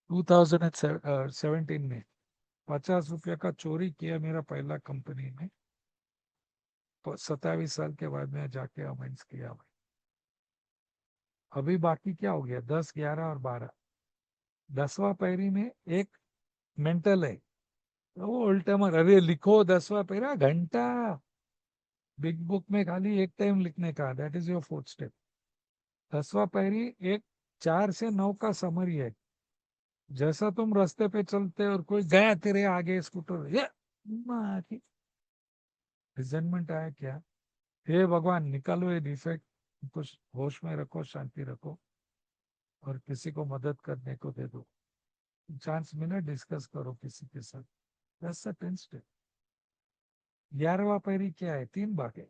Speaker 1: 2017 में। 50 रुपया का चोरी किया मेरा पहला कंपनी में, 27 साल के बाद में जाके कमेंट्स किया भाई। अभी बाकी क्या हो गया, 10, 11 और 12, 10वां पैरी में एक मेंटल है, तो वो उल्टा मर, अरे लिखो 10वां पैरा घंटा, बिग बुक में खाली एक टाइम लिखने का, that is your fourth step. 10वां पैरी एक 4 से 9 का समरी है। जैसा तुम रास्ते पे चलते और कोई गया तेरे आगे स्कूटर, ये रिजेंटमेंट आया क्या, हे भगवान निकालो ये डिफेक्ट, कुछ होश में रखो, शांति रखो, और किसी को मदद करने को दे दो, चांस मिला डिस्कस करो किसी के साथ। बस 10 स्टेप। 11वां पैरी क्या है, 3 भाग है।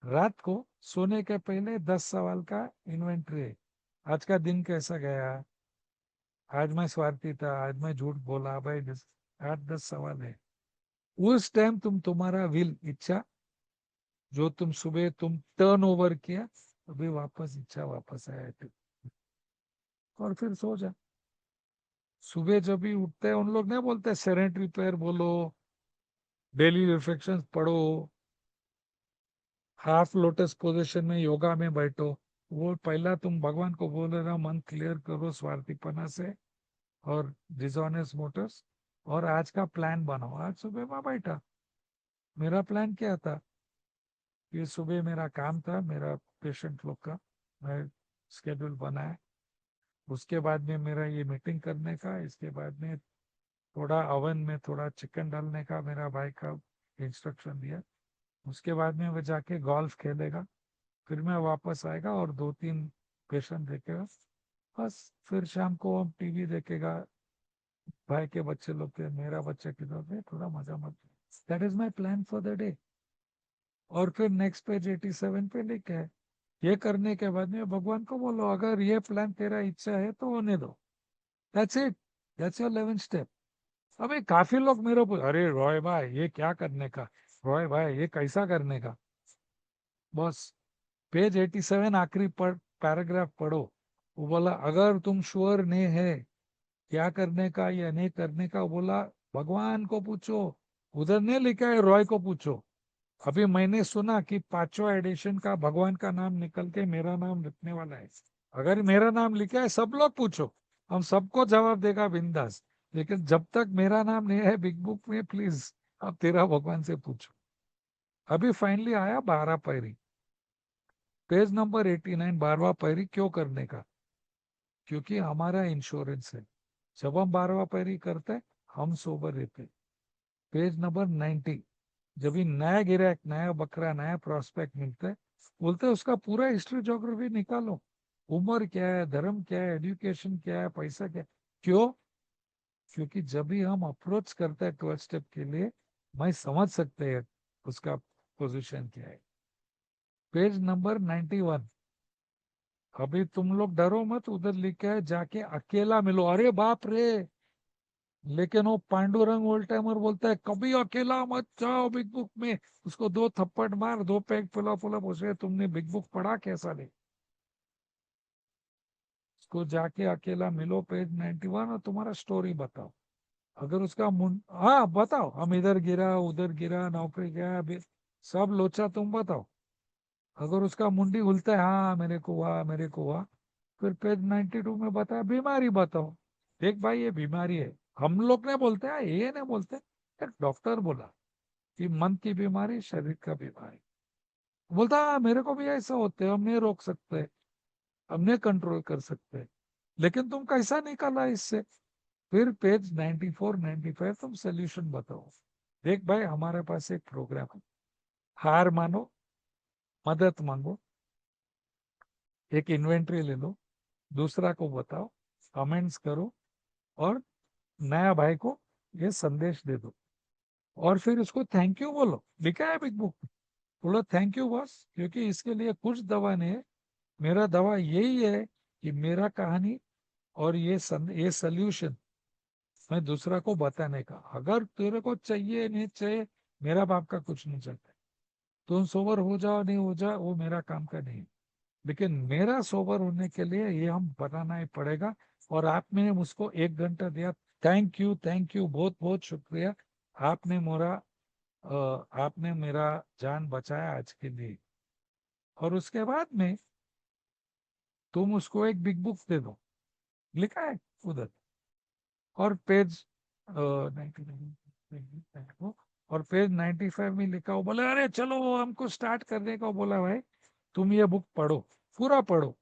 Speaker 1: रात को सोने के पहले 10 सवाल का इन्वेंट्री है। आज का दिन कैसा गया, आज मैं स्वार्थी था, आज मैं झूठ बोला भाई, 8-10 सवाल है। उस टाइम तुम्हारा विल, इच्छा, जो तुम सुबह तुम टर्न ओवर किया, अभी वापस इच्छा वापस आया है, और फिर सो जा। सुबह जब भी उठते हैं उन लोग नहीं बोलते सेरेंटरी प्रेयर बोलो, डेली रिफ्लेक्शन पढ़ो, हाफ लोटस पोजीशन में योगा में बैठो। वो पहला तुम भगवान को बोल रहे हो, मन क्लियर करो स्वार्थीपना से और डिसऑनेस्ट मोटर्स, और आज का प्लान बनाओ। आज सुबह मैं बैठा, मेरा प्लान क्या था, ये सुबह मेरा काम था, मेरा पेशेंट लोग का मैं स्केड्यूल बनाया, उसके बाद में मेरा ये मीटिंग करने का, इसके बाद में थोड़ा ओवन में थोड़ा चिकन डालने का मेरा भाई का इंस्ट्रक्शन दिया, उसके बाद में वो जाके गोल्फ खेलेगा, फिर मैं वापस आएगा और 2-3 पेशेंट देखेगा, बस फिर शाम को हम टीवी देखेगा, भाई के बच्चे लोग के, मेरा बच्चा किधर है, थोड़ा मजा मत। That is my plan for the day. और फिर नेक्स्ट पेज 87 पे लिखे है, ये करने के बाद में भगवान को बोलो अगर ये प्लान तेरा इच्छा है तो होने दो, that's it, that's your 11 step. अबे काफी लोग मेरे को, अरे रॉय भाई ये क्या करने का, रॉय भाई ये कैसा करने का, बस पेज 87 आखिरी पैराग्राफ पढ़ो। वो बोला अगर तुम श्योर नहीं है क्या करने का या नहीं करने का, बोला भगवान को पूछो, उधर नहीं लिखा है रॉय को पूछो। अभी मैंने सुना कि 5वां एडिशन का भगवान का नाम निकल के मेरा नाम लिखने वाला है। अगर मेरा नाम लिखा है सब लोग पूछो, हम सबको जवाब देगा बिंदास, लेकिन जब तक मेरा नाम नहीं है बिग बुक में, प्लीज आप तेरा भगवान से पूछो। अभी फाइनली आया 12 पैरी, पेज नंबर 89, 12वां पैरी क्यों करने का? क्योंकि हमारा इंश्योरेंस है। जब हम 12वां पैरी करते हैं, हम सोबर रहते हैं। पेज नंबर 90, जब भी नया गिराक, नया बकरा, नया प्रोस्पेक्ट मिलता है, बोलते हैं उसका पूरा हिस्ट्री ज्योग्राफी निकालो। उम्र क्या है, धर्म क्या है, एजुकेशन क्या है, पैसा क्या है। क्यों? क्योंकि जब भी हम अप्रोच करते हैं 12 स्टेप के लिए, मैं समझ सकते हैं उसका पोजीशन क्या है। पेज नंबर 91, अभी तुम लोग डरो मत, उधर लिखा है जाके अकेला मिलो। अरे बाप रे! लेकिन वो पांडुरंग ओल्ड टाइमर बोलता है कभी अकेला मत जाओ बिग बुक में। उसको 2 थप्पड़ मार, 2 पैग फुला फुला पूछे तुमने बिग बुक पढ़ा कैसा? नहीं, उसको जाके अकेला मिलो, पेज 91, और तुम्हारा स्टोरी बताओ। अगर उसका मुंड, हाँ बताओ, हम इधर गिरा उधर गिरा, नौकरी गया, अभी सब लोचा तुम बताओ। अगर उसका मुंडी खुलता है, हाँ मेरे को हुआ, मेरे को हुआ, फिर पेज 92 में बताया बीमारी बताओ। देख भाई ये बीमारी है, हम लोग ने बोलते हैं, ये नहीं बोलते, एक डॉक्टर बोला कि मन की बीमारी, शरीर का बीमारी। बोलता हाँ मेरे को भी ऐसा होते है, हम नहीं रोक सकते, हम नहीं कंट्रोल कर सकते, लेकिन तुम कैसा निकाला इससे? फिर पेज 94 95, तुम सोल्यूशन बताओ। देख भाई हमारे पास एक प्रोग्राम है, हार मानो, मदद मांगो, एक इन्वेंट्री ले लो, दूसरा को बताओ, कमेंट्स करो, और नया भाई को ये संदेश दे दो, और फिर उसको थैंक यू बोलो। लिखा है बिग बुक, बोलो थैंक यू बॉस, क्योंकि इसके लिए कुछ दवा नहीं है, मेरा दवा यही है कि मेरा कहानी और ये सोल्यूशन मैं दूसरा को बताने का। अगर तेरे को चाहिए नहीं चाहिए, मेरा बाप का कुछ नहीं चलता। तुम सोबर हो जाओ नहीं हो जाओ, वो मेरा काम का नहीं है, लेकिन मेरा सोबर होने के लिए ये हम बनाना ही पड़ेगा। और आपने मुझको 1 घंटा दिया, थैंक यू, थैंक यू, बहुत बहुत शुक्रिया। आपने मेरा आपने मेरा जान बचाया आज के लिए। और उसके बाद में तुम उसको एक बिग बुक दे दो, लिखा है उधर। और पेज 99, और पेज 95 में लिखा हो, बोले अरे चलो वो हमको स्टार्ट करने का बोला भाई, तुम ये बुक पढ़ो, पूरा पढ़ो,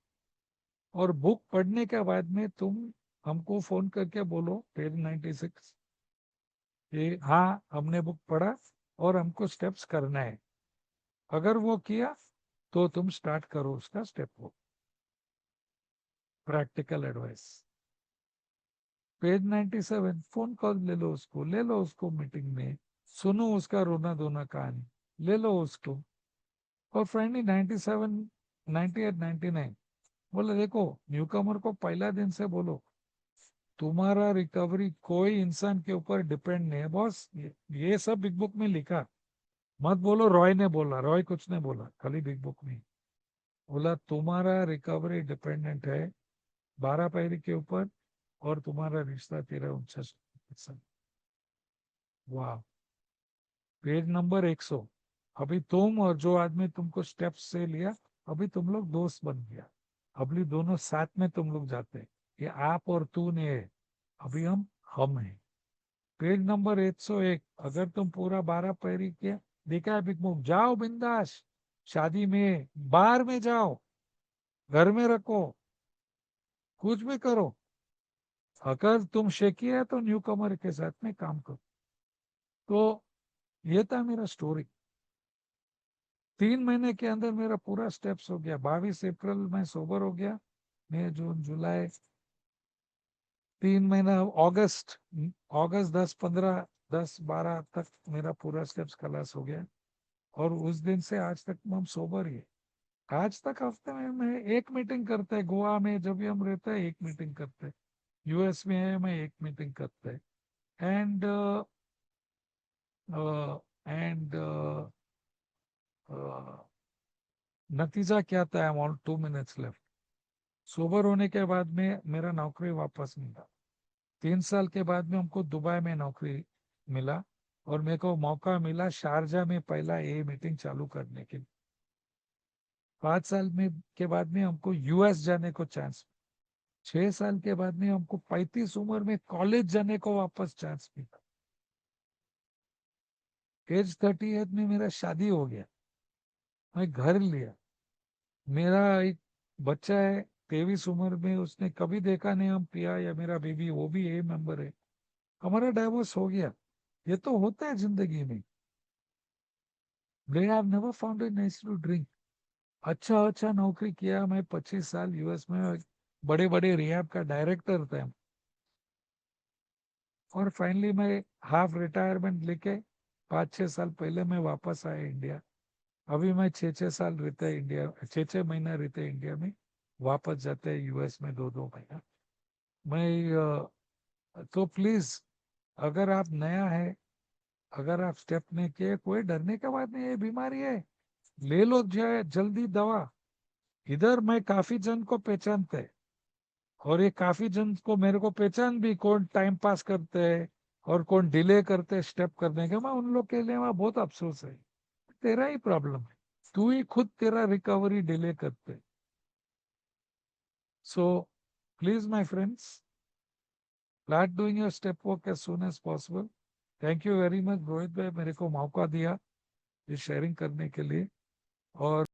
Speaker 1: और बुक पढ़ने के बाद में तुम हमको फोन करके बोलो पेज 96 कि हाँ हमने बुक पढ़ा और हमको स्टेप्स करना है। अगर वो किया तो तुम स्टार्ट करो उसका स्टेप वो, practical advice. Page 97, phone call ले लो उसको, ले लो उसको मीटिंग में, सुनो उसका रोना धोना कहानी, ले लो उसको। और फाइनली 97, 98, 99, बोले देखो न्यू कमर को पहला दिन से बोलो तुम्हारा रिकवरी कोई इंसान के ऊपर डिपेंड नहीं है बॉस। ये सब बिग बुक में लिखा, मत बोलो रॉय ने बोला, रॉय कुछ नहीं बोला, खाली बिग बुक में बोला तुम्हारा रिकवरी डिपेंडेंट है 12 पैरी के ऊपर, और तुम्हारा रिश्ता तेरा 49%। वाह! पेज नंबर 100, अभी तुम और जो आदमी तुमको स्टेप्स से लिया, अभी तुम लोग दोस्त बन गया, अभी दोनों साथ में तुम लोग जाते हैं। ये आप और तू ने है, अभी हम हैं। पेज नंबर 101, अगर तुम पूरा 12 पैरी के देखा है बिग मूव, जाओ बिंदास, शादी में, बार में जाओ, घर में रखो, कुछ भी करो। अगर तुम शेकी है तो न्यू कमर के साथ में काम करो। तो ये था मेरा स्टोरी। 3 महीने के अंदर मेरा पूरा स्टेप्स हो गया। 22 अप्रैल में सोबर हो गया, मई जून जुलाई, 3 महीना, अगस्त, अगस्त 10 15 10 12 तक मेरा पूरा स्टेप्स खलास हो गया। और उस दिन से आज तक हम सोबर ही है। आज तक हफ्ते में मैं एक मीटिंग करते हैं, गोवा में जब भी हम रहते हैं एक मीटिंग करते हैं, यूएस में है मैं एक मीटिंग करते हैं। एंड एंड नतीजा क्या था? I want 2 minutes left. Sober होने के बाद में मेरा नौकरी वापस मिला। 3 साल के बाद में हमको दुबई में नौकरी मिला, और मेरे को मौका मिला शारजा में पहला ए मीटिंग चालू करने के लिए। 5 साल में के बाद में हमको यूएस जाने को चांस, 6 साल के बाद में हमको 35 उम्र में कॉलेज जाने को वापस चांस मिला। एज 38 में मेरा शादी हो गया, मैं घर लिया, मेरा एक बच्चा है 23 उम्र में, उसने कभी देखा नहीं हम पिया, या मेरा बेबी वो भी ए मेंबर है, हमारा डाइवोर्स हो गया। ये तो होता है जिंदगी में। I have never found it nice to drink. अच्छा अच्छा नौकरी किया मैं, 25 साल यूएस में, बड़े बड़े रिहैब का डायरेक्टर था। और फाइनली मैं हाफ रिटायरमेंट लेके 5-6 साल पहले मैं वापस आया इंडिया। अभी मैं 6-6 साल रहते इंडिया, 6-6 महीना रहते इंडिया में, वापस जाते हैं यूएस में 2-2 महीना। मैं तो प्लीज, अगर आप नया है, अगर आप स्टेप नहीं किए, कोई डरने की बात नहीं है, ये बीमारी है, ले लो जाए जल्दी दवा। इधर मैं काफी जन को पहचानते हैं, और ये काफी जन को मेरे को पहचान भी, कौन टाइम पास करते हैं और कौन डिले करते हैं स्टेप करने के। मैं उन लोग के लिए वहां बहुत अफसोस है। तेरा ही प्रॉब्लम है, तू ही खुद तेरा रिकवरी डिले करते। So please my friends, start doing your step work as soon as possible. Thank you very much Rohit भाई, मेरे को मौका दिया ये शेयरिंग करने के लिए। और